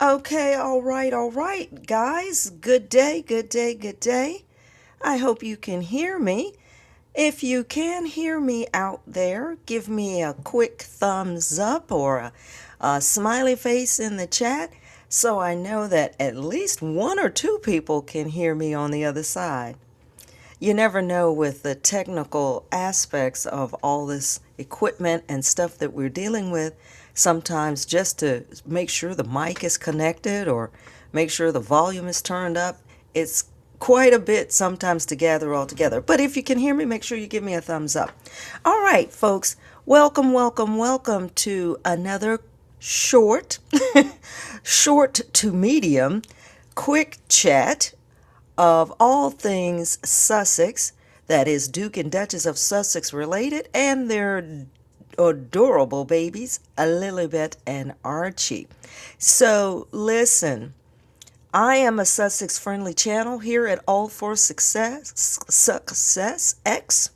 Okay, all right, guys. Good day, good day, good day. I hope you can hear me. If you can hear me out there, give me a quick thumbs up or a smiley face in the chat so I know that at least one or two people can hear me on the other side. You never know with the technical aspects of all this equipment and stuff that we're dealing with. Sometimes just to make sure the mic is connected or make sure the volume is turned up, it's quite a bit sometimes to gather all together. But if you can hear me, make sure you give me a thumbs up. All right, folks, welcome to another short, short to medium, quick chat of all things Sussex, that is Duke and Duchess of Sussex related, and their adorable babies, Lilibet and Archie. So listen, I am a Sussex friendly channel here at All for Success X,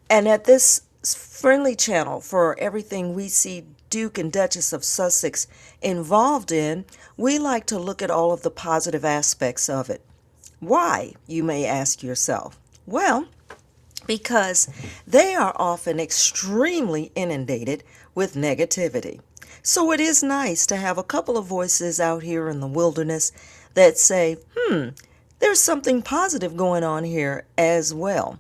and at this friendly channel for everything we see Duke and Duchess of Sussex involved in, we like to look at all of the positive aspects of it. Why, you may ask yourself? Well, because they are often extremely inundated with negativity. So it is nice to have a couple of voices out here in the wilderness that say, there's something positive going on here as well.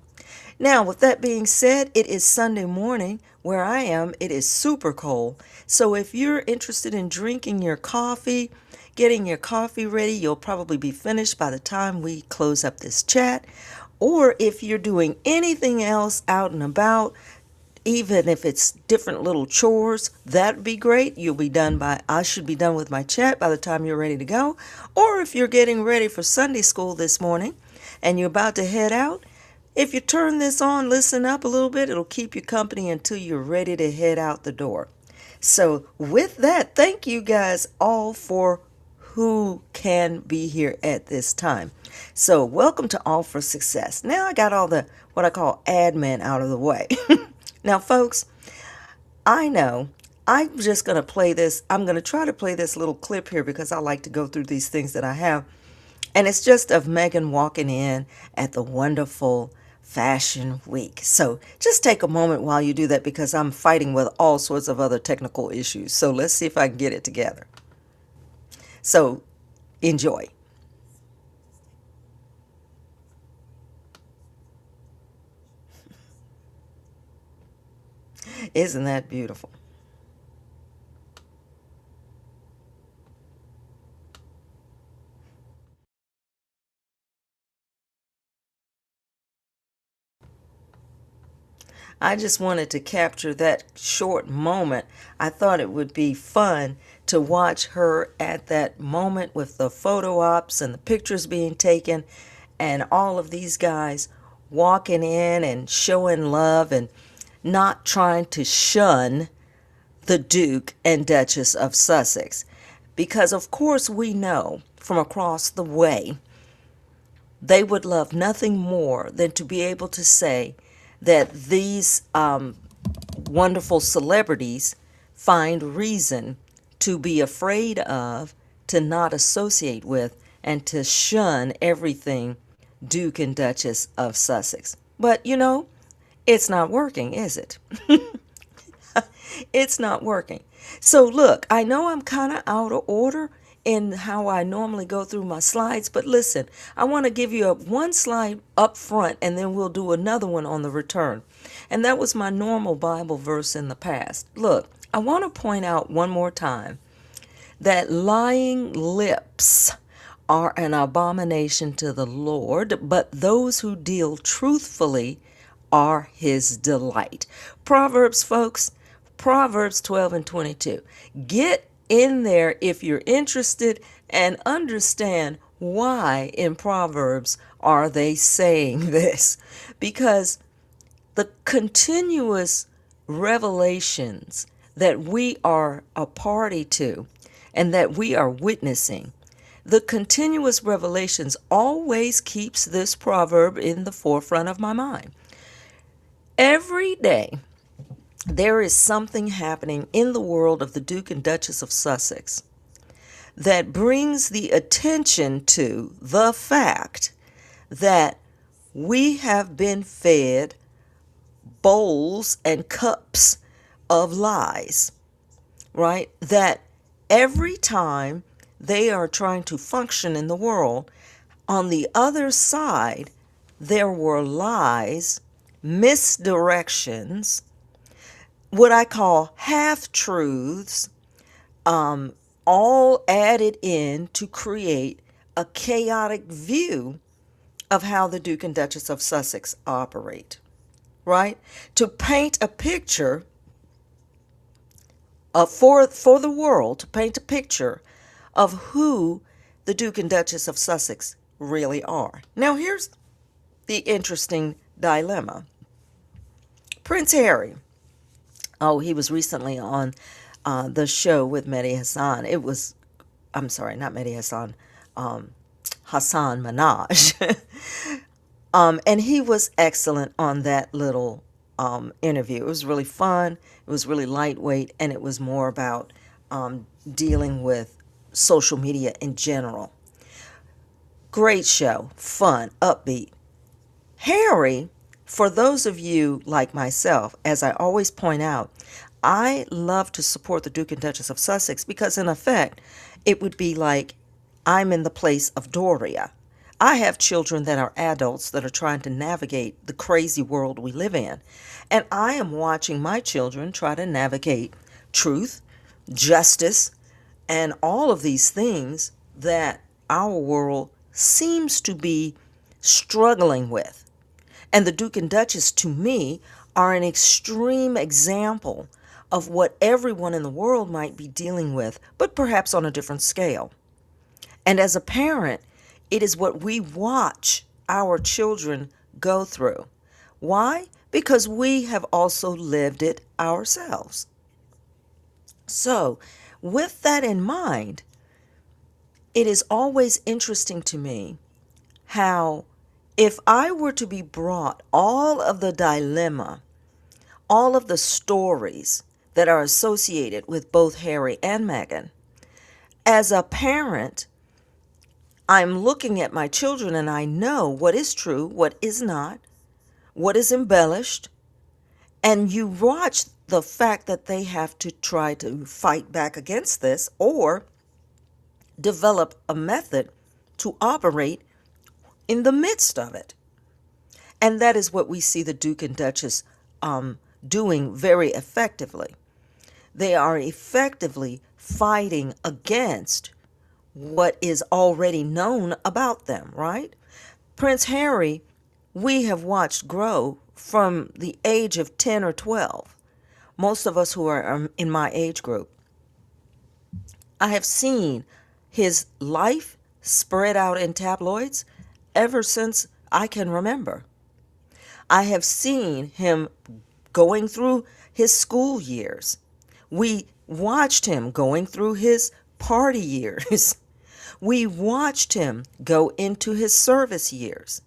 Now, with that being said, it is Sunday morning. Where I am, it is super cold. So if you're interested in drinking your coffee, getting your coffee ready, you'll probably be finished by the time we close up this chat. Or if you're doing anything else out and about, even if it's different little chores, that'd be great. I should be done with my chat by the time you're ready to go. Or if you're getting ready for Sunday school this morning and you're about to head out, if you turn this on, listen up a little bit, it'll keep you company until you're ready to head out the door. So with that, thank you guys all for who can be here at this time. So welcome to All for Success. Now I got all the what I call admin out of the way. Now folks, I know I'm just going to play this. I'm going to try to play this little clip here because I like to go through these things that I have. And it's just of Megan walking in at the wonderful Fashion Week. So just take a moment while you do that because I'm fighting with all sorts of other technical issues. So let's see if I can get it together. So enjoy. Isn't that beautiful? I just wanted to capture that short moment. I thought it would be fun to watch her at that moment with the photo ops and the pictures being taken and all of these guys walking in and showing love and not trying to shun the Duke and Duchess of Sussex. Because, of course, we know from across the way they would love nothing more than to be able to say that these wonderful celebrities find reason to be afraid of, to not associate with, and to shun everything Duke and Duchess of Sussex. But it's not working, is it? It's not working. So look, I know I'm kind of out of order in how I normally go through my slides, but listen, I want to give you one slide up front and then we'll do another one on the return. And that was my normal Bible verse in the past. Look, I want to point out one more time that lying lips are an abomination to the Lord, but those who deal truthfully are his delight. Proverbs, folks, Proverbs 12 and 22. Get in there if you're interested and understand why in Proverbs are they saying this. Because the continuous revelations that we are a party to and that we are witnessing, the continuous revelations always keeps this proverb in the forefront of my mind. Every day, there is something happening in the world of the Duke and Duchess of Sussex that brings the attention to the fact that we have been fed bowls and cups of lies, right? That every time they are trying to function in the world, on the other side, there were lies, misdirections, what I call half-truths, all added in to create a chaotic view of how the Duke and Duchess of Sussex operate, right? To paint a picture for the world, to paint a picture of who the Duke and Duchess of Sussex really are. Now, here's the interesting dilemma. Prince Harry, he was recently on the show with Mehdi Hassan. I'm sorry, not Mehdi Hassan, Hassan Minaj. And he was excellent on that little interview. It was really fun, it was really lightweight, and it was more about dealing with social media in general. Great show, fun, upbeat. Harry, for those of you like myself, as I always point out, I love to support the Duke and Duchess of Sussex because, in effect, it would be like I'm in the place of Doria. I have children that are adults that are trying to navigate the crazy world we live in. And I am watching my children try to navigate truth, justice, and all of these things that our world seems to be struggling with. And the Duke and Duchess, to me, are an extreme example of what everyone in the world might be dealing with, but perhaps on a different scale. And as a parent, it is what we watch our children go through. Why? Because we have also lived it ourselves. So, with that in mind, it is always interesting to me how, if I were to be brought all of the dilemma, all of the stories that are associated with both Harry and Meghan, as a parent, I'm looking at my children and I know what is true, what is not, what is embellished, and you watch the fact that they have to try to fight back against this or develop a method to operate in the midst of it. And that is what we see the Duke and Duchess doing very effectively. They are effectively fighting against what is already known about them, right? Prince Harry, we have watched grow from the age of 10 or 12. Most of us who are in my age group, I have seen his life spread out in tabloids ever since I can remember. I have seen him going through his school years. We watched him going through his party years. We watched him go into his service years.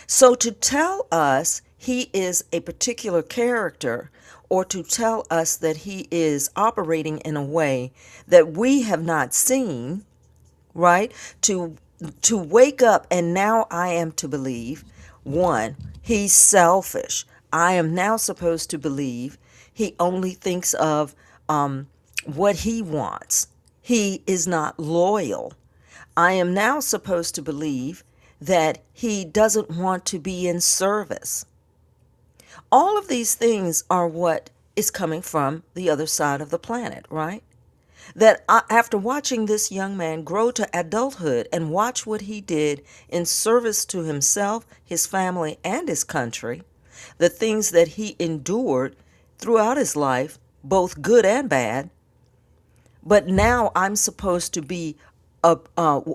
So to tell us he is a particular character, or to tell us that he is operating in a way that we have not seen, right? To wake up and now I am to believe, one, he's selfish. I am now supposed to believe he only thinks of what he wants. He is not loyal. I am now supposed to believe that he doesn't want to be in service. All of these things are what is coming from the other side of the planet, right? That after watching this young man grow to adulthood and watch what he did in service to himself, his family, and his country, the things that he endured throughout his life, both good and bad, but now I'm supposed to be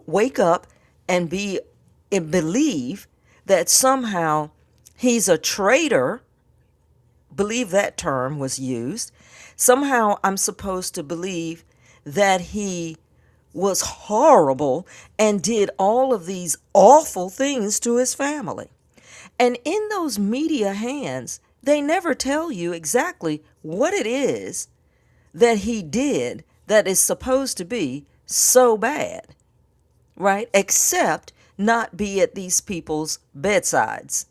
wake up and believe that somehow he's a traitor. Believe that term was used. Somehow I'm supposed to believe that he was horrible and did all of these awful things to his family. And in those media hands, they never tell you exactly what it is that he did that is supposed to be so bad, right? Except not be at these people's bedsides.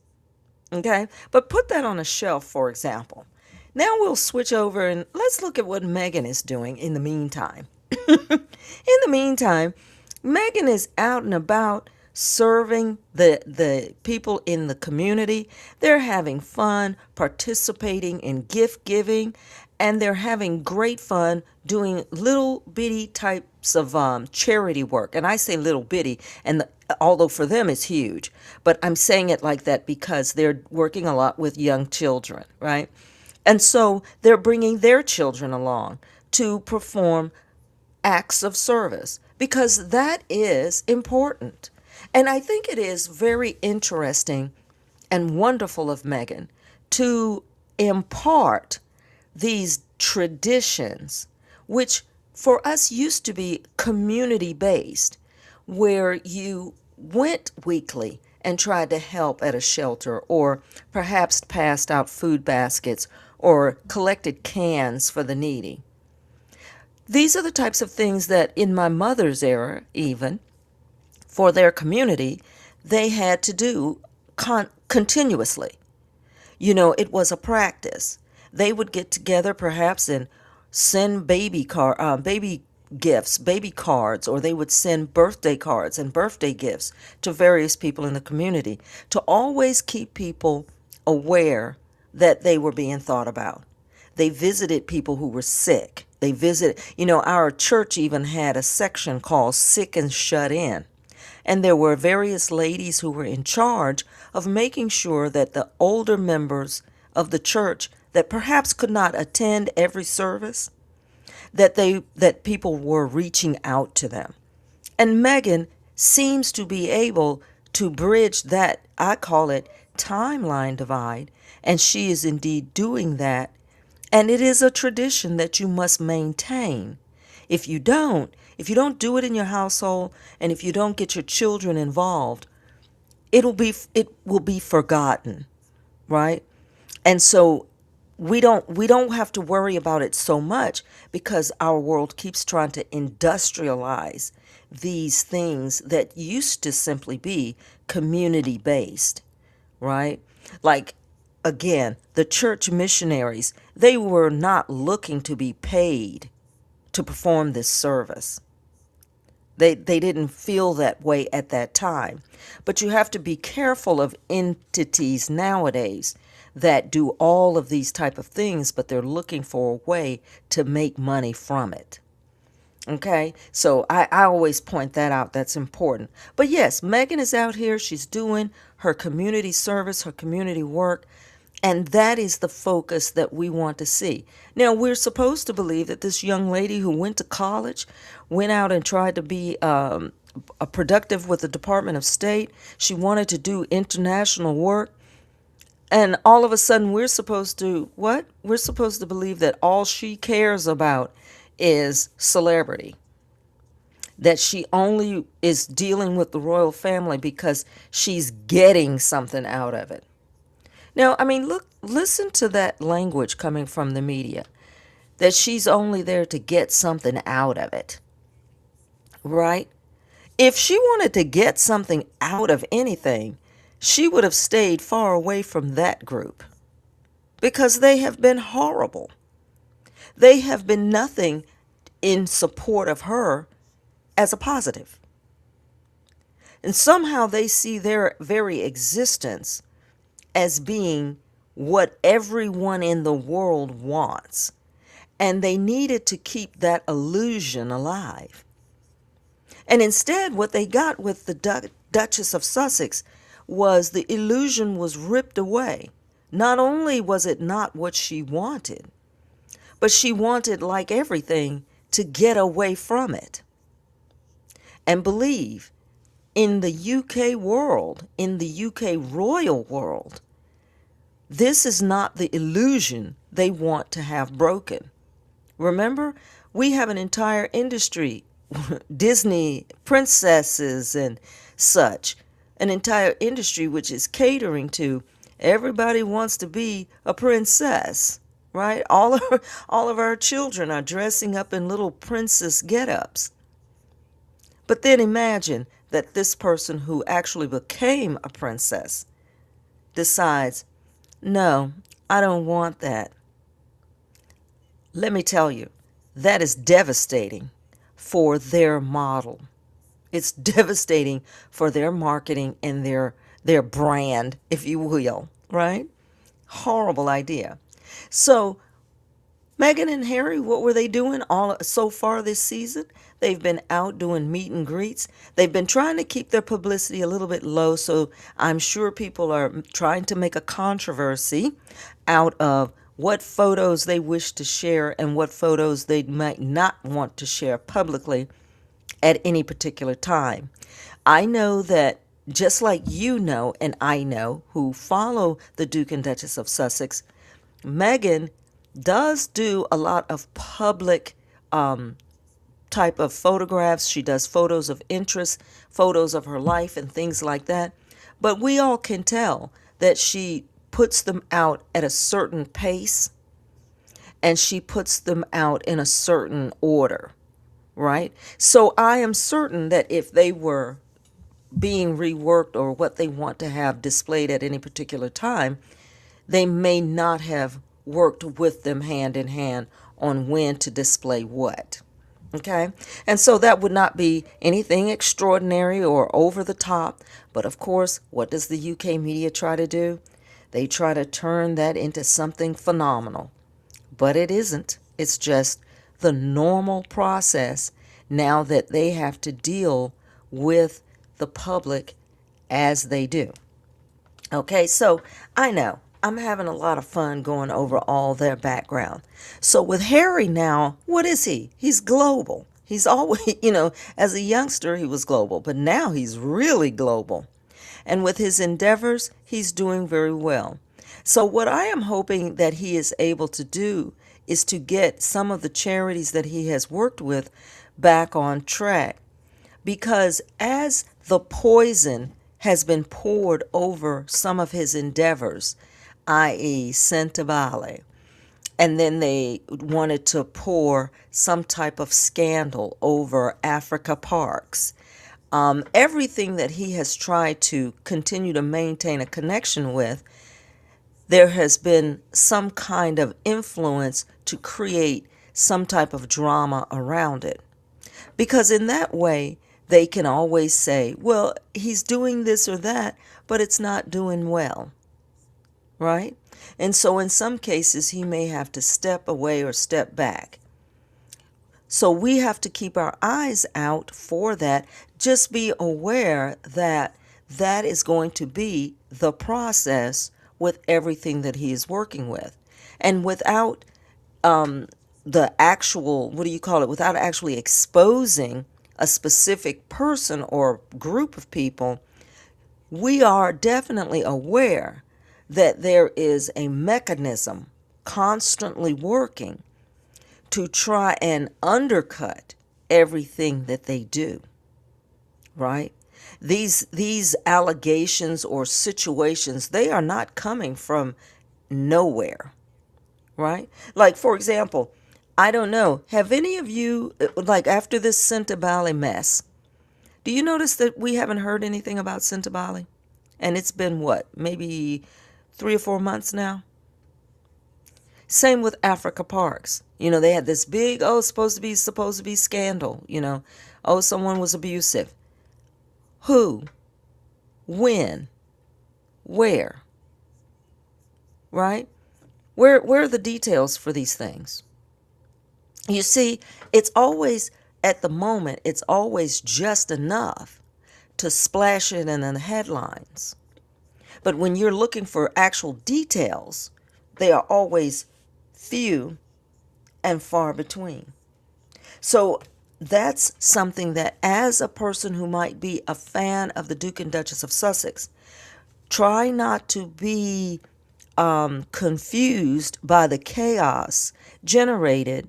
Okay? But put that on a shelf, for example. Now we'll switch over and let's look at what Megan is doing in the meantime. In the meantime, Megan is out and about serving the people in the community. They're having fun, participating in gift giving, and they're having great fun doing little bitty types of charity work. And I say little bitty, and although for them it's huge, but I'm saying it like that because they're working a lot with young children, right? And so they're bringing their children along to perform acts of service because that is important. And I think it is very interesting and wonderful of Megan to impart these traditions, which for us used to be community based, where you went weekly and tried to help at a shelter or perhaps passed out food baskets or collected cans for the needy. These are the types of things that in my mother's era, even for their community, they had to do continuously. You know, it was a practice. They would get together perhaps and send baby gifts, baby cards, or they would send birthday cards and birthday gifts to various people in the community to always keep people aware that they were being thought about. They visited people who were sick. They visited, our church even had a section called Sick and Shut In. And there were various ladies who were in charge of making sure that the older members of the church that perhaps could not attend every service, that people were reaching out to them. And Megan seems to be able to bridge that, I call it timeline divide, and she is indeed doing that. And it is a tradition that you must maintain. If you don't do it in your household, and if you don't get your children involved, it will be forgotten, right? And so we don't have to worry about it so much because our world keeps trying to industrialize these things that used to simply be community based, right? Like, again, the church missionaries, they were not looking to be paid to perform this service. They didn't feel that way at that time. But you have to be careful of entities nowadays that do all of these type of things, but they're looking for a way to make money from it. Okay, so I always point that out. That's important. But yes, Megan is out here. She's doing her community service, her community work. And that is the focus that we want to see. Now, we're supposed to believe that this young lady who went to college, went out and tried to be a productive with the Department of State. She wanted to do international work. And all of a sudden, we're supposed to, what? We're supposed to believe that all she cares about is celebrity. That she only is dealing with the royal family because she's getting something out of it. Now, I mean, listen to that language coming from the media, that she's only there to get something out of it, right? If she wanted to get something out of anything, she would have stayed far away from that group because they have been horrible. They have been nothing in support of her as a positive. And somehow they see their very existence as being what everyone in the world wants. And they needed to keep that illusion alive. And instead, what they got with the Duchess of Sussex was the illusion was ripped away. Not only was it not what she wanted, but she wanted, like everything, to get away from it. And believe, in the UK world, in the UK royal world, this is not the illusion they want to have broken. Remember, we have an entire industry, Disney princesses and such, an entire industry which is catering to everybody wants to be a princess, right? All of our children are dressing up in little princess get-ups. But then imagine that this person who actually became a princess decides, no, I don't want that. Let me tell you, that is devastating for their model. It's devastating for their marketing and their brand, if you will, right? Horrible idea. So Meghan and Harry, what were they doing all so far this season? They've been out doing meet and greets. They've been trying to keep their publicity a little bit low, so I'm sure people are trying to make a controversy out of what photos they wish to share and what photos they might not want to share publicly at any particular time. I know that just like you know, and I know, who follow the Duke and Duchess of Sussex, Meghan does do a lot of public type of photographs. She does photos of interest, photos of her life, and things like that. But we all can tell that she puts them out at a certain pace and she puts them out in a certain order, right? So I am certain that if they were being reworked or what they want to have displayed at any particular time, they may not have worked with them hand in hand on when to display what. Okay? And so that would not be anything extraordinary or over the top. But of course, what does the UK media try to do? They try to turn that into something phenomenal. But it isn't. It's just the normal process now that they have to deal with the public as they do. Okay, so I know I'm having a lot of fun going over all their background. So with Harry now, what is he? He's global. He's always, as a youngster, he was global, but now he's really global. And with his endeavors, he's doing very well. So what I am hoping that he is able to do is to get some of the charities that he has worked with back on track. Because as the poison has been poured over some of his endeavors, i.e. Sentebale, and then they wanted to pour some type of scandal over Africa Parks. Everything that he has tried to continue to maintain a connection with, there has been some kind of influence to create some type of drama around it. Because in that way, they can always say, well, he's doing this or that, but it's not doing well, right? And so in some cases, he may have to step away or step back. So we have to keep our eyes out for that. Just be aware that that is going to be the process with everything that he is working with. And without the actual, without actually exposing a specific person or group of people, we are definitely aware that there is a mechanism constantly working to try and undercut everything that they do, right? These allegations or situations, they are not coming from nowhere, right? Like, for example, I don't know, have any of you, like after this Sentebale mess, do you notice that we haven't heard anything about Sentebale? And it's been what, maybe 3 or 4 months now? Same with Africa Parks. They had this big, supposed to be scandal, someone was abusive. Who? When? Where? Right? Where are the details for these things? You see, it's always, at the moment, it's always just enough to splash it in the headlines. But when you're looking for actual details, they are always few and far between. So that's something that, as a person who might be a fan of the Duke and Duchess of Sussex, try not to be confused by the chaos generated,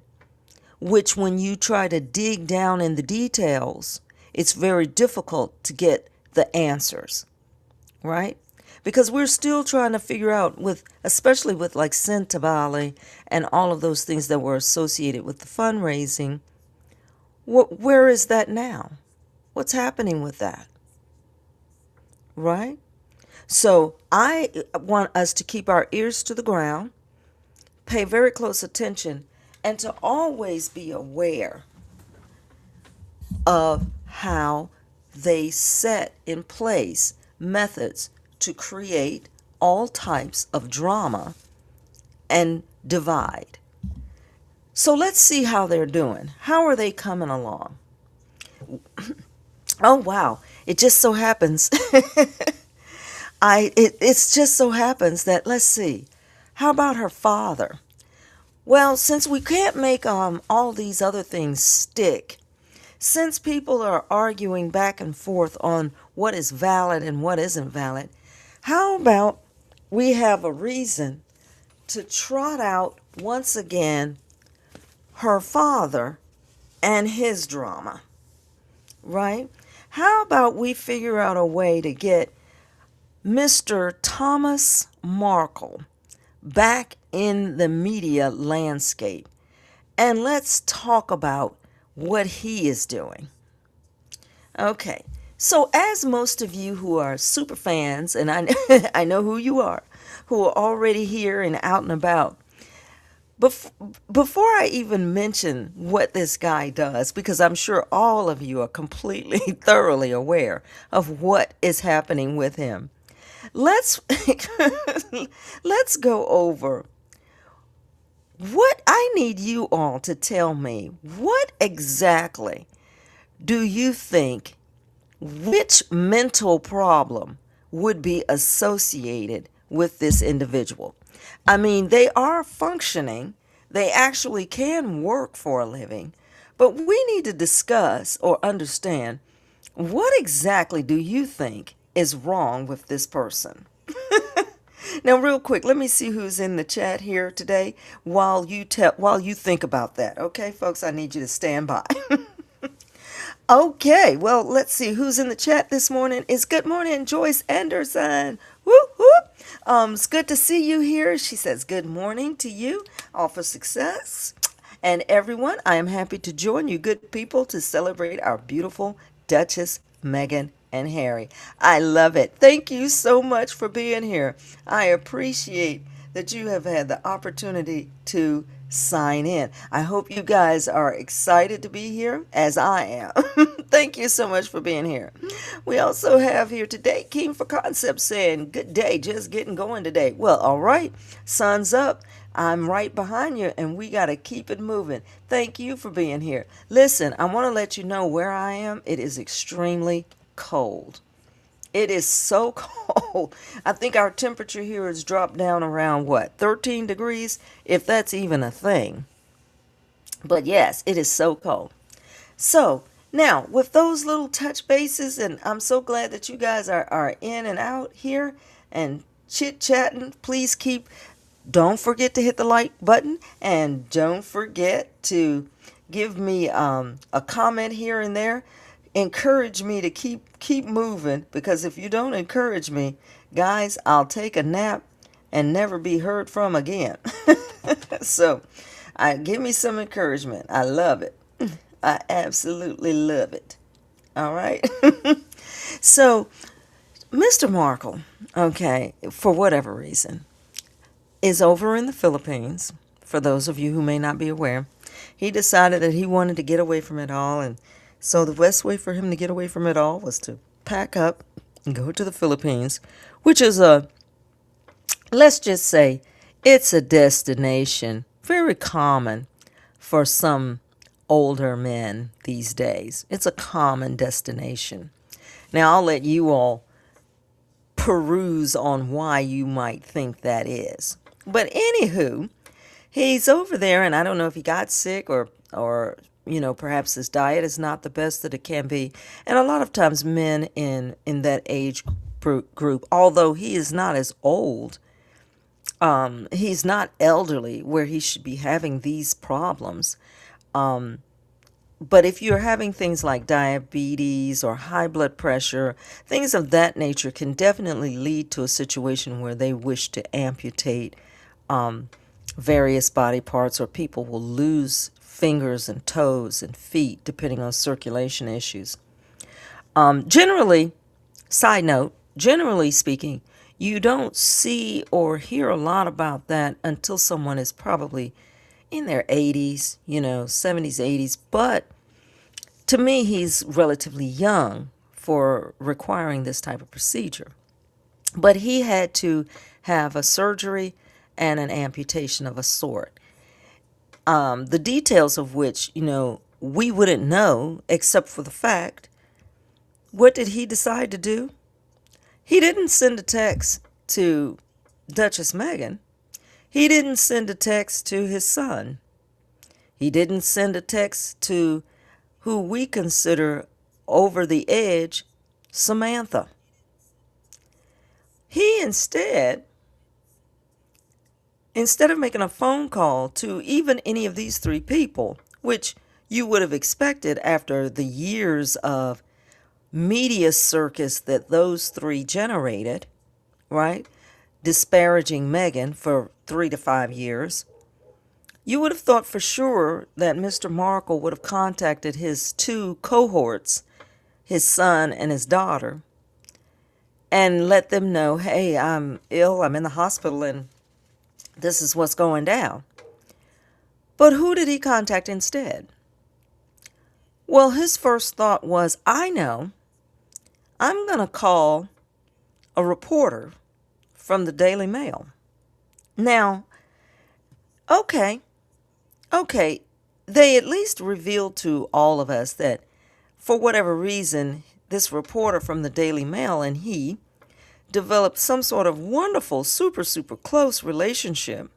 which when you try to dig down in the details, it's very difficult to get the answers, right? Because we're still trying to figure out, especially with like Sentebale and all of those things that were associated with the fundraising, where is that now? What's happening with that? Right? So I want us to keep our ears to the ground, pay very close attention, and to always be aware of how they set in place methods to create all types of drama and divide. So let's see how they're doing. How are they coming along? Oh wow, it just so happens it's just so happens that, let's see. How about her father? Well, since we can't make all these other things stick, since people are arguing back and forth on what is valid and what isn't valid, how about we have a reason to trot out once again her father and his drama, right? How about we figure out a way to get Mr. Thomas Markle back in the media landscape, and let's talk about what he is doing. Okay, so as most of you who are super fans, and I know who you are, who are already here and out and about, before I even mention what this guy does, because I'm sure all of you are completely thoroughly aware of what is happening with him, let's let's go over what I need you all to tell me. What exactly do you think, which mental problem would be associated with this individual? I mean, they are functioning, they actually can work for a living, but we need to discuss or understand, what exactly do you think is wrong with this person? Now, real quick, let me see who's in the chat here today while you think about that. Okay, folks, I need you to stand by. Okay, well, let's see who's in the chat this morning. It's good morning, Joyce Anderson. Whoop whoop. It's good to see you here. She says good morning to you. All for success. And everyone, I am happy to join you good people to celebrate our beautiful Duchess, Meghan, and Harry. I love it. Thank you so much for being here. I appreciate that you have had the opportunity to sign in. I hope you guys are excited to be here as I am. Thank you so much for being here. We also have here today King for Concept saying, good day, just getting going today. Well, all right, sun's up. I'm right behind you, and we got to keep it moving. Thank you for being here. Listen, I want to let you know where I am. It is extremely cold. It is so cold. I think our temperature here has dropped down around what, 13 degrees, if that's even a thing. But yes, it is so cold. So now, with those little touch bases, and I'm so glad that you guys are in and out here and chit-chatting. Please don't forget to hit the like button, and don't forget to give me a comment here and there. Encourage me to keep moving, because if you don't encourage me, guys, I'll take a nap and never be heard from again. So give me some encouragement. I love it. I absolutely love it. All right. So Mr. Markle, okay, for whatever reason, is over in the Philippines. For those of you who may not be aware, he decided that he wanted to get away from it all, and so the best way for him to get away from it all was to pack up and go to the Philippines, which is let's just say, it's a destination very common for some older men these days. It's a common destination. Now, I'll let you all peruse on why you might think that is. But anywho, he's over there, and I don't know if he got sick or perhaps his diet is not the best that it can be. And a lot of times men in that age group, although he is not as old, he's not elderly where he should be having these problems. But if you're having things like diabetes or high blood pressure, things of that nature can definitely lead to a situation where they wish to amputate various body parts, or people will lose fingers and toes and feet depending on circulation issues. Generally, side note, generally speaking, you don't see or hear a lot about that until someone is probably in their 80s, 70s, 80s. But to me, he's relatively young for requiring this type of procedure. But he had to have a surgery and an amputation of a sort. The details of which, we wouldn't know except for the fact, what did he decide to do? He didn't send a text to Duchess Meghan. He didn't send a text to his son. He didn't send a text to who we consider over the edge, Samantha. He instead of making a phone call to even any of these three people, which you would have expected after the years of media circus that those three generated, right? Disparaging Meghan for 3 to 5 years. You would have thought for sure that Mr. Markle would have contacted his two cohorts, his son and his daughter, and let them know, hey, I'm ill, I'm in the hospital, and this is what's going down. But who did he contact instead? Well, his first thought was, I know, I'm going to call a reporter from the Daily Mail. Now, okay, they at least revealed to all of us that for whatever reason, this reporter from the Daily Mail and he developed some sort of wonderful, super, super close relationship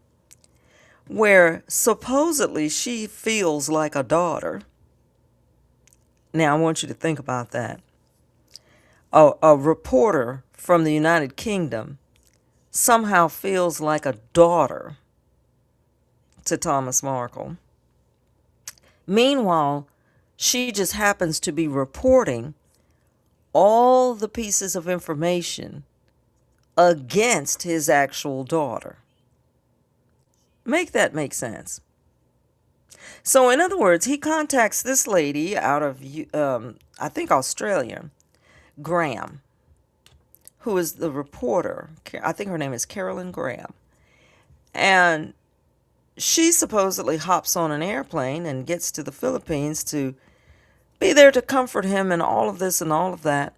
where supposedly she feels like a daughter. Now, I want you to think about that. A reporter from the United Kingdom somehow feels like a daughter to Thomas Markle. Meanwhile, she just happens to be reporting all the pieces of information against his actual daughter. Make that make sense. So, in other words, he contacts this lady out of, I think, Australia, Graham, who is the reporter. I think her name is Carolyn Graham. And she supposedly hops on an airplane and gets to the Philippines to be there to comfort him and all of this and all of that.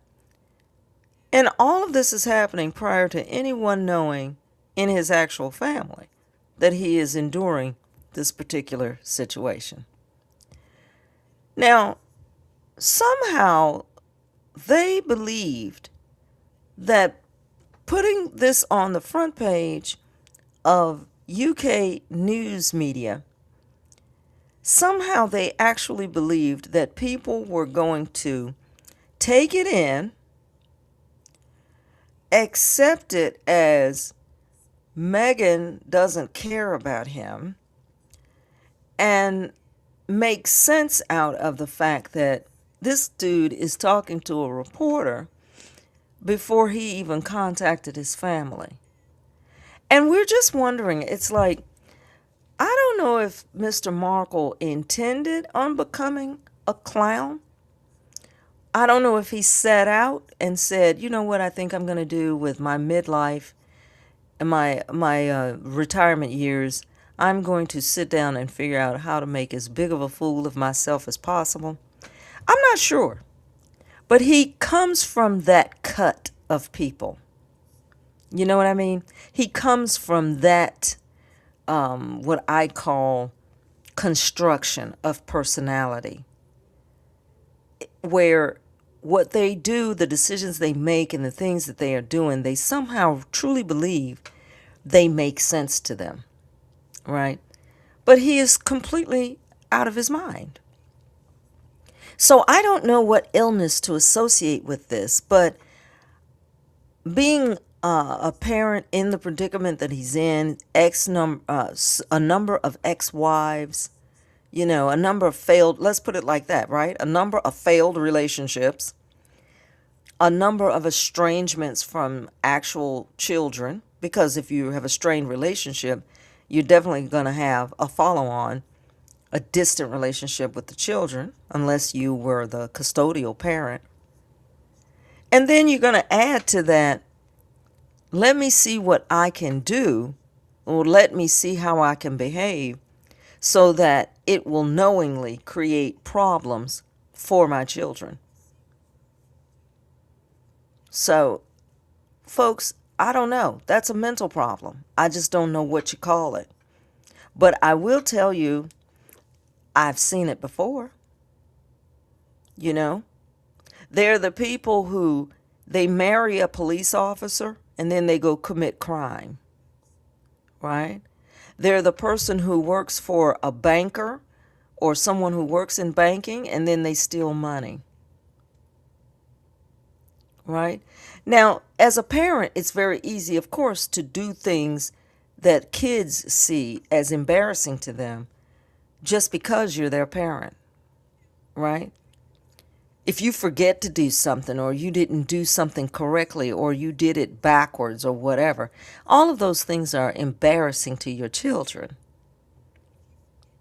And all of this is happening prior to anyone knowing in his actual family that he is enduring this particular situation. Now, somehow they believed that putting this on the front page of UK news media, somehow they actually believed that people were going to take it in, accept it as Meghan doesn't care about him, and make sense out of the fact that this dude is talking to a reporter before he even contacted his family. And we're just wondering, it's like, I don't know if Mr. Markle intended on becoming a clown. I don't know if he set out and said, you know what I think I'm going to do with my midlife and my retirement years. I'm going to sit down and figure out how to make as big of a fool of myself as possible. I'm not sure. But he comes from that cut of people. You know what I mean? He comes from that, what I call construction of personality, where what they do, the decisions they make, and the things that they are doing, they somehow truly believe they make sense to them, right? But he is completely out of his mind. So I don't know what illness to associate with this, but being a parent in the predicament that he's in, a number of ex-wives, a number of failed, let's put it like that, right? A number of failed relationships, a number of estrangements from actual children, because if you have a strained relationship, you're definitely going to have a follow-on, a distant relationship with the children, unless you were the custodial parent. And then you're going to add to that, let me see what I can do, or let me see how I can behave so that it will knowingly create problems for my children. So, folks, I don't know. That's a mental problem. I just don't know what you call it. But I will tell you, I've seen it before. You know, they're the people who they marry a police officer and then they go commit crime, right? They're the person who works for a banker or someone who works in banking and then they steal money, right? Now, as a parent, it's very easy, of course, to do things that kids see as embarrassing to them just because you're their parent, right? If you forget to do something or you didn't do something correctly or you did it backwards or whatever, all of those things are embarrassing to your children,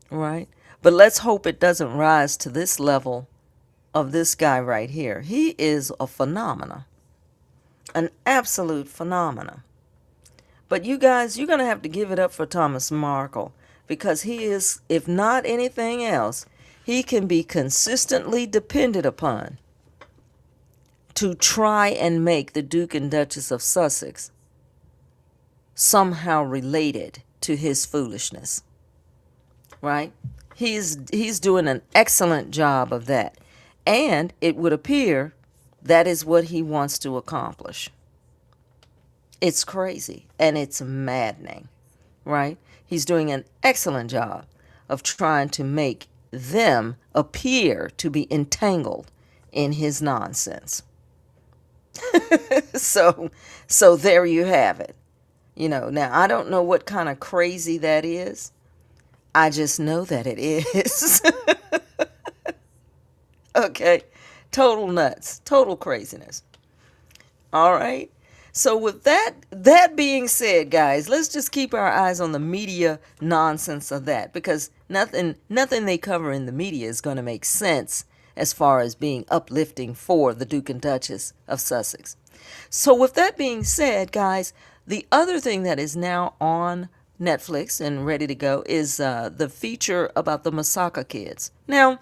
right? But let's hope it doesn't rise to this level of this guy right here. He is a phenomenon, an absolute phenomenon. But you guys, you're going to have to give it up for Thomas Markle because he is, if not anything else, he can be consistently depended upon to try and make the Duke and Duchess of Sussex somehow related to his foolishness, right? He's doing an excellent job of that. And it would appear that is what he wants to accomplish. It's crazy and it's maddening, right? He's doing an excellent job of trying to make them appear to be entangled in his nonsense. So there you have it. You know, now I don't know what kind of crazy that is. I just know that it is. Okay. Total nuts, total craziness. All right. So with that being said, guys, let's just keep our eyes on the media nonsense of that, because nothing they cover in the media is going to make sense as far as being uplifting for the Duke and Duchess of Sussex. So with that being said, guys, the other thing that is now on Netflix and ready to go is the feature about the Masaka kids. Now,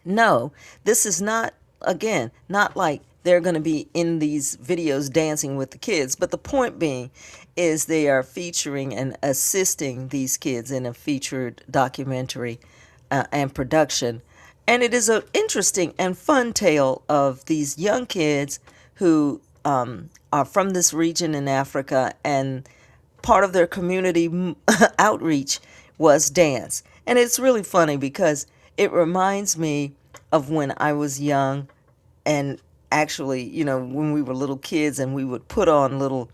no, this is not, again, not like they're going to be in these videos dancing with the kids. But the point being is they are featuring and assisting these kids in a featured documentary and production. And it is an interesting and fun tale of these young kids who are from this region in Africa, and part of their community outreach was dance. And it's really funny because it reminds me of when I was young, and actually, you know, when we were little kids and we would put on little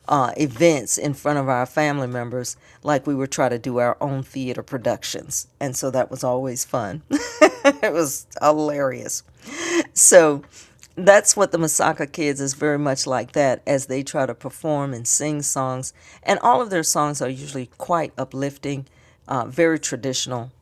events in front of our family members, like we would try to do our own theater productions. And so that was always fun. It was hilarious. So that's what the Masaka Kids is, very much like that, as they try to perform and sing songs. And all of their songs are usually quite uplifting, very traditional.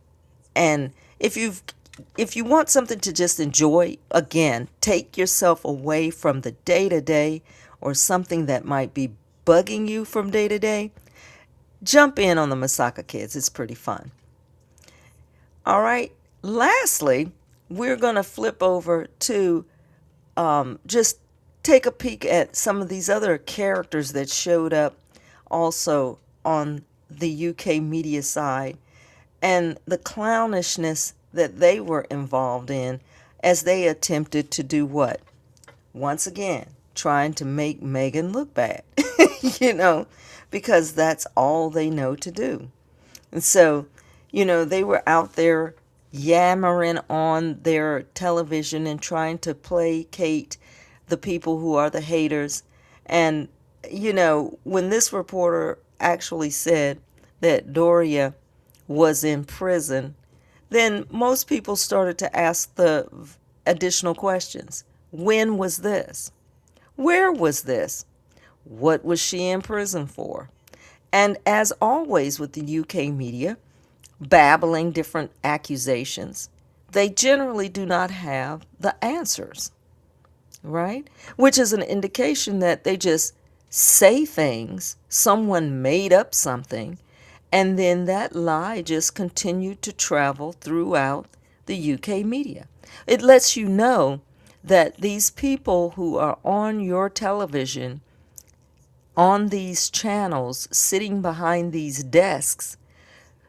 And if you want something to just enjoy, again, take yourself away from the day-to-day or something that might be bugging you from day-to-day, jump in on the Masaka Kids. It's pretty fun. All right. Lastly, we're going to flip over to just take a peek at some of these other characters that showed up also on the UK media side and the clownishness that they were involved in as they attempted to do what? Once again, trying to make Meghan look bad, because that's all they know to do. And so, they were out there yammering on their television and trying to placate the people who are the haters. And, when this reporter actually said that Doria was in prison, then most people started to ask the additional questions. When was this? Where was this? What was she in prison for? And as always with the UK media, babbling different accusations, they generally do not have the answers. right? Which is an indication that they just say things, someone made up something, and then that lie just continued to travel throughout the UK media. It lets you know that these people who are on your television, on these channels, sitting behind these desks,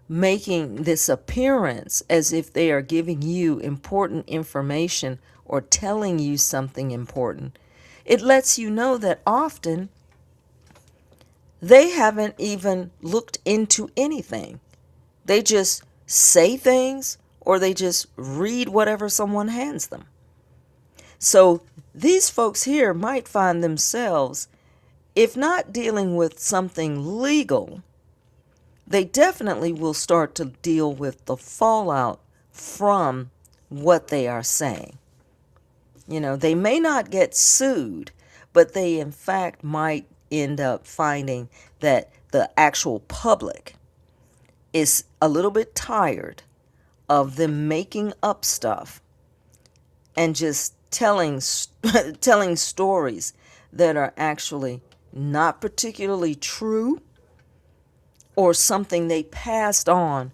making this appearance as if they are giving you important information or telling you something important, it lets you know that often they haven't even looked into anything. They just say things or they just read whatever someone hands them. So these folks here might find themselves, if not dealing with something legal, they definitely will start to deal with the fallout from what they are saying. You know, they may not get sued, but they in fact might end up finding that the actual public is a little bit tired of them making up stuff and just telling stories that are actually not particularly true, or something they passed on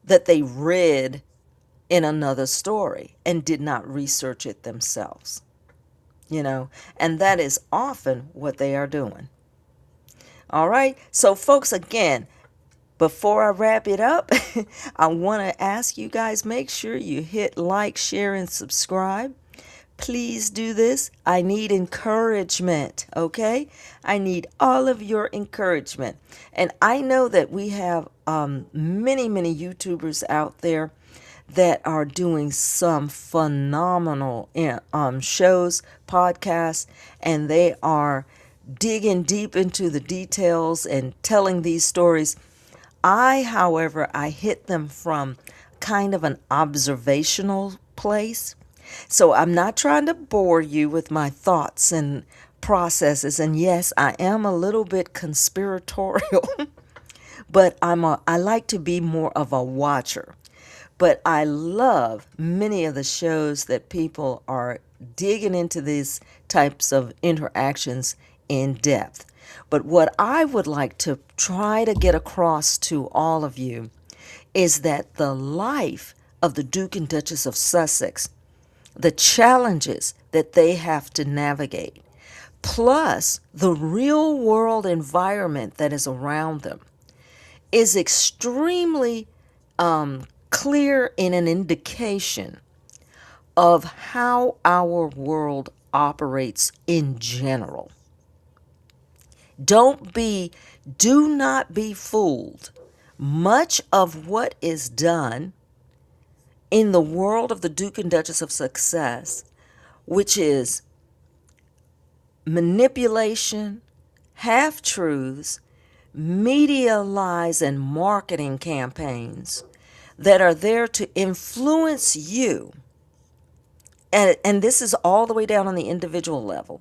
that they read in another story and did not research it themselves. You know, and that is often what they are doing. All right. So, folks, again, before I wrap it up, I want to ask you guys, make sure you hit like, share, and subscribe. Please do this. I need encouragement, okay? I need all of your encouragement. And I know that we have many, many YouTubers out there that are doing some phenomenal shows, podcasts, and they are digging deep into the details and telling these stories. However, I hit them from kind of an observational place. So I'm not trying to bore you with my thoughts and processes. And yes, I am a little bit conspiratorial, but I like to be more of a watcher. But I love many of the shows that people are digging into these types of interactions in depth. But what I would like to try to get across to all of you is that the life of the Duke and Duchess of Sussex, the challenges that they have to navigate, plus the real world environment that is around them, is extremely clear in an indication of how our world operates in general. Do not be fooled. Much of what is done in the world of the Duke and Duchess of Success, which is manipulation, half-truths, media lies, and marketing campaigns that are there to influence you. And this is all the way down on the individual level.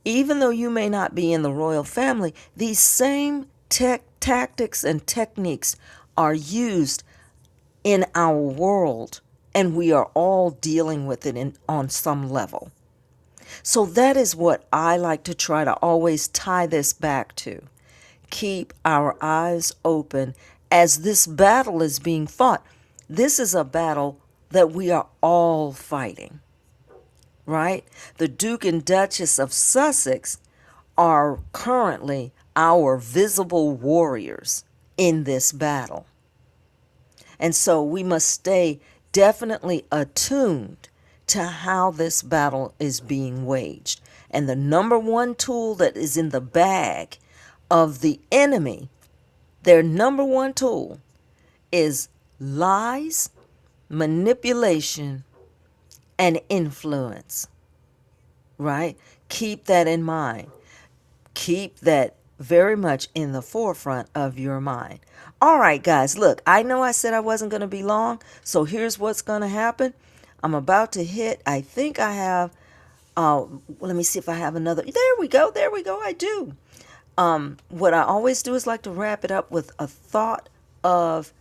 Even though you may not be in the royal family, these same tactics and techniques are used in our world, and we are all dealing with it on some level. So that is what I like to try to always tie this back to. Keep our eyes open as this battle is being fought. This is a battle that we are all fighting, right? The Duke and Duchess of Sussex are currently our visible warriors in this battle. And so we must stay definitely attuned to how this battle is being waged. And the number one tool that is in the bag of the enemy, their number one tool, is lies, manipulation, and influence. Right? Keep that in mind. Keep that very much in the forefront of your mind. All right, guys, look, I know I said I wasn't going to be long, so here's what's going to happen. I'm about to hit, I think I have, let me see if I have another. There we go, I do. What I always do is like to wrap it up with a thought of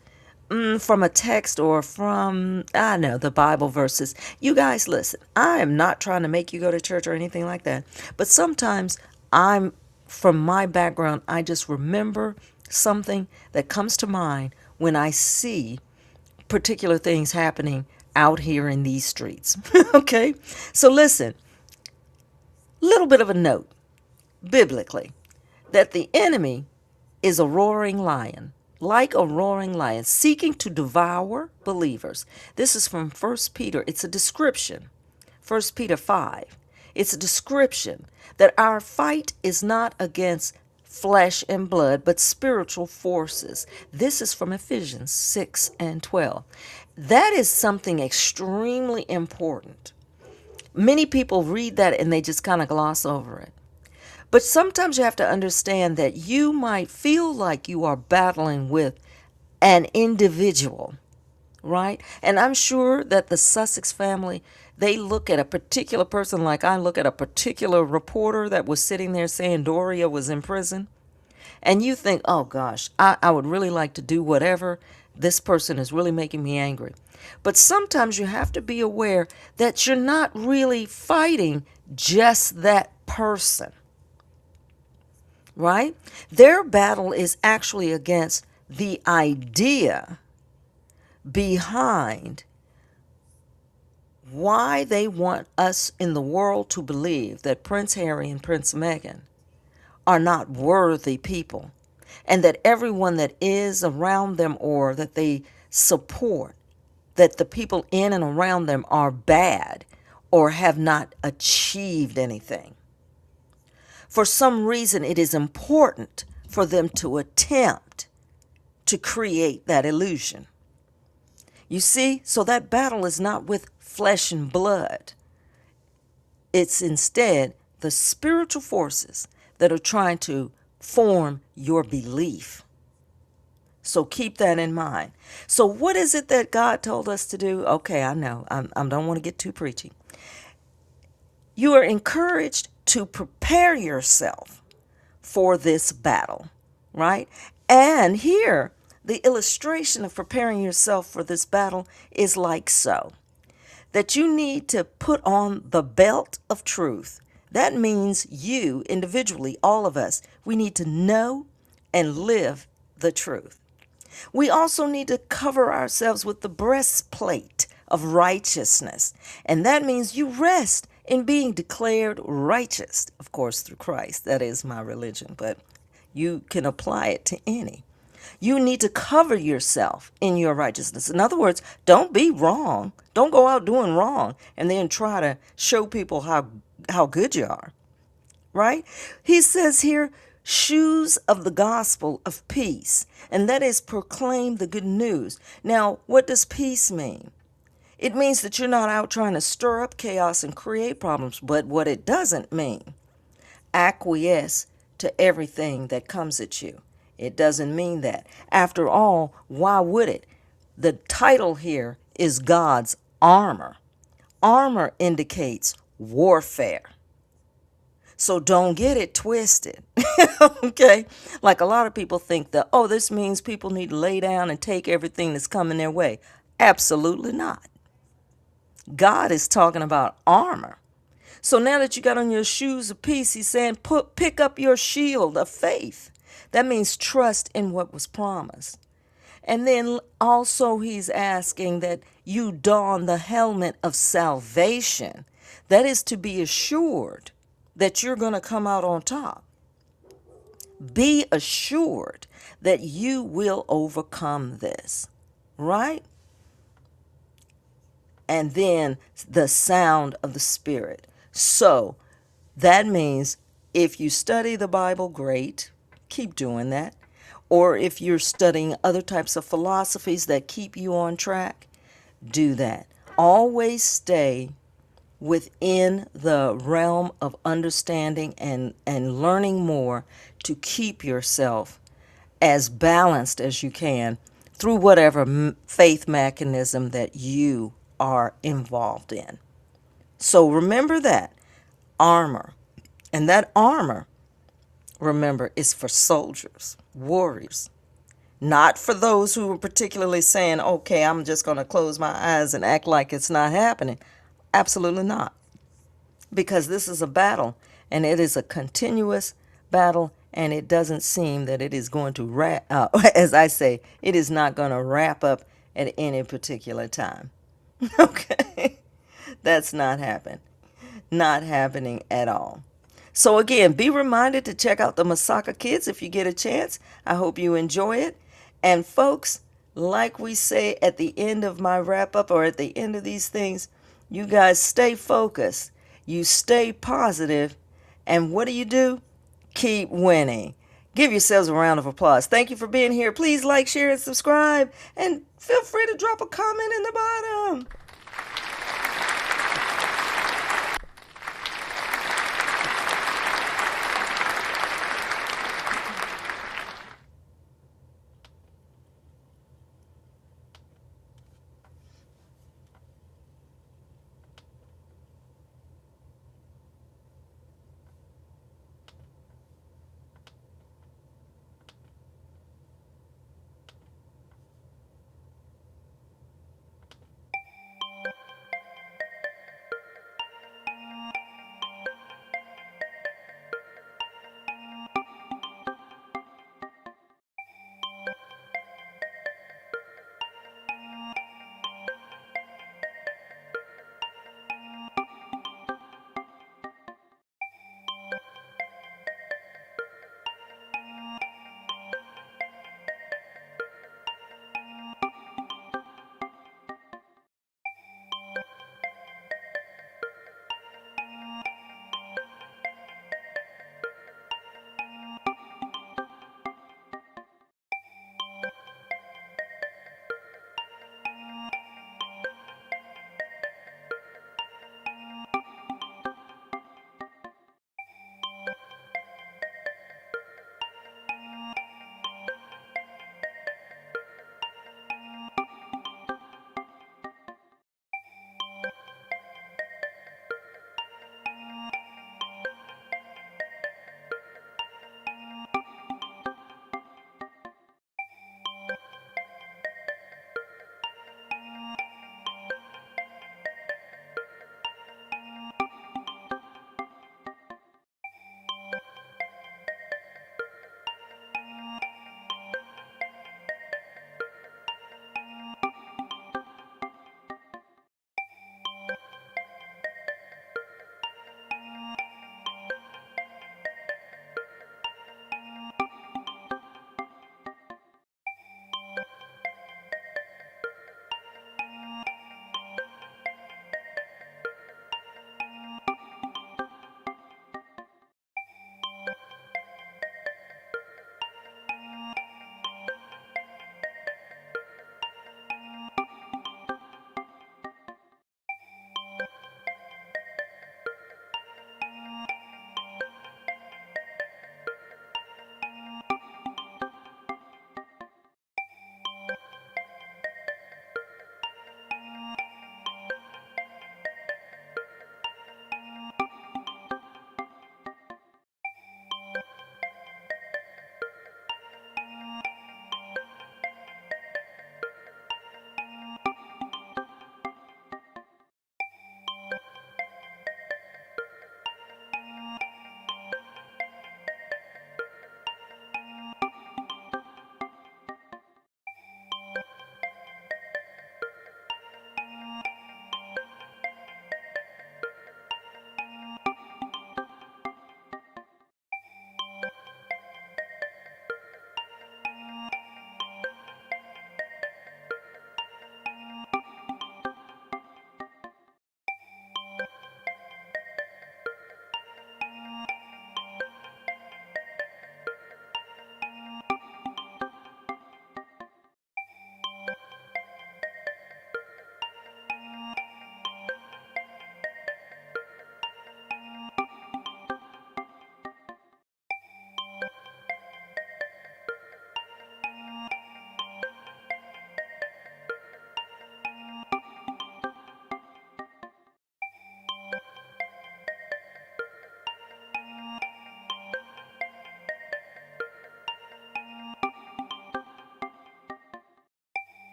from a text or from, I know, the Bible verses. You guys, listen, I am not trying to make you go to church or anything like that. But sometimes from my background, I just remember something that comes to mind when I see particular things happening out here in these streets. Okay? So listen, little bit of a note, biblically, that the enemy is a roaring lion, like a roaring lion, seeking to devour believers. This is from 1 Peter. It's a description. 1 Peter 5. It's a description that our fight is not against flesh and blood, but spiritual forces. This is from Ephesians 6 and 12. That is something extremely important. Many people read that and they just kind of gloss over it. But sometimes you have to understand that you might feel like you are battling with an individual, right? And I'm sure that the Sussex family, they look at a particular person like I look at a particular reporter that was sitting there saying Doria was in prison. And you think, oh gosh, I would really like to do whatever. This person is really making me angry. But sometimes you have to be aware that you're not really fighting just that person, right? Their battle is actually against the idea behind why they want us in the world to believe that Prince Harry and Prince Meghan are not worthy people, and that everyone that is around them or that they support, that the people in and around them are bad or have not achieved anything. For some reason, it is important for them to attempt to create that illusion. You see, so that battle is not with flesh and blood. It's instead the spiritual forces that are trying to form your belief. So keep that in mind. So what is it that God told us to do? Okay, I know. I don't want to get too preachy. You are encouraged to prepare yourself for this battle, right? And here, the illustration of preparing yourself for this battle is like so. That you need to put on the belt of truth. That means you, individually, all of us, we need to know and live the truth. We also need to cover ourselves with the breastplate of righteousness. And that means you rest in being declared righteous, of course, through Christ. That is my religion, but you can apply it to any. You need to cover yourself in your righteousness. In other words, don't be wrong. Don't go out doing wrong and then try to show people how good you are, right? He says here, shoes of the gospel of peace, and that is proclaim the good news. Now, what does peace mean? It means that you're not out trying to stir up chaos and create problems, but what it doesn't mean, acquiesce to everything that comes at you. It doesn't mean that. After all, why would it? The title here is God's armor. Armor indicates warfare. So don't get it twisted. Okay? Like a lot of people think that, oh, this means people need to lay down and take everything that's coming their way. Absolutely not. God is talking about armor. So now that you got on your shoes of peace, he's saying, pick up your shield of faith. That means trust in what was promised. And then also he's asking that you don the helmet of salvation. That is to be assured that you're going to come out on top. Be assured that you will overcome this, right? And then the sound of the Spirit. So that means if you study the Bible, great. Keep doing that. Or if you're studying other types of philosophies that keep you on track, do that. Always stay within the realm of understanding and learning more to keep yourself as balanced as you can through whatever faith mechanism that you are involved in. So remember that armor. And that armor, remember, is for soldiers, warriors. Not for those who are particularly saying, okay, I'm just going to close my eyes and act like it's not happening. Absolutely not. Because this is a battle, and it is a continuous battle, and it doesn't seem that it is going to as I say, it is not going to wrap up at any particular time. Okay? That's not happening. Not happening at all. So again, be reminded to check out the Masaka Kids if you get a chance. I hope you enjoy it. And folks, like we say at the end of my wrap up or at the end of these things, you guys stay focused. You stay positive. And what do? Keep winning. Give yourselves a round of applause. Thank you for being here. Please like, share, and subscribe. And feel free to drop a comment in the bottom.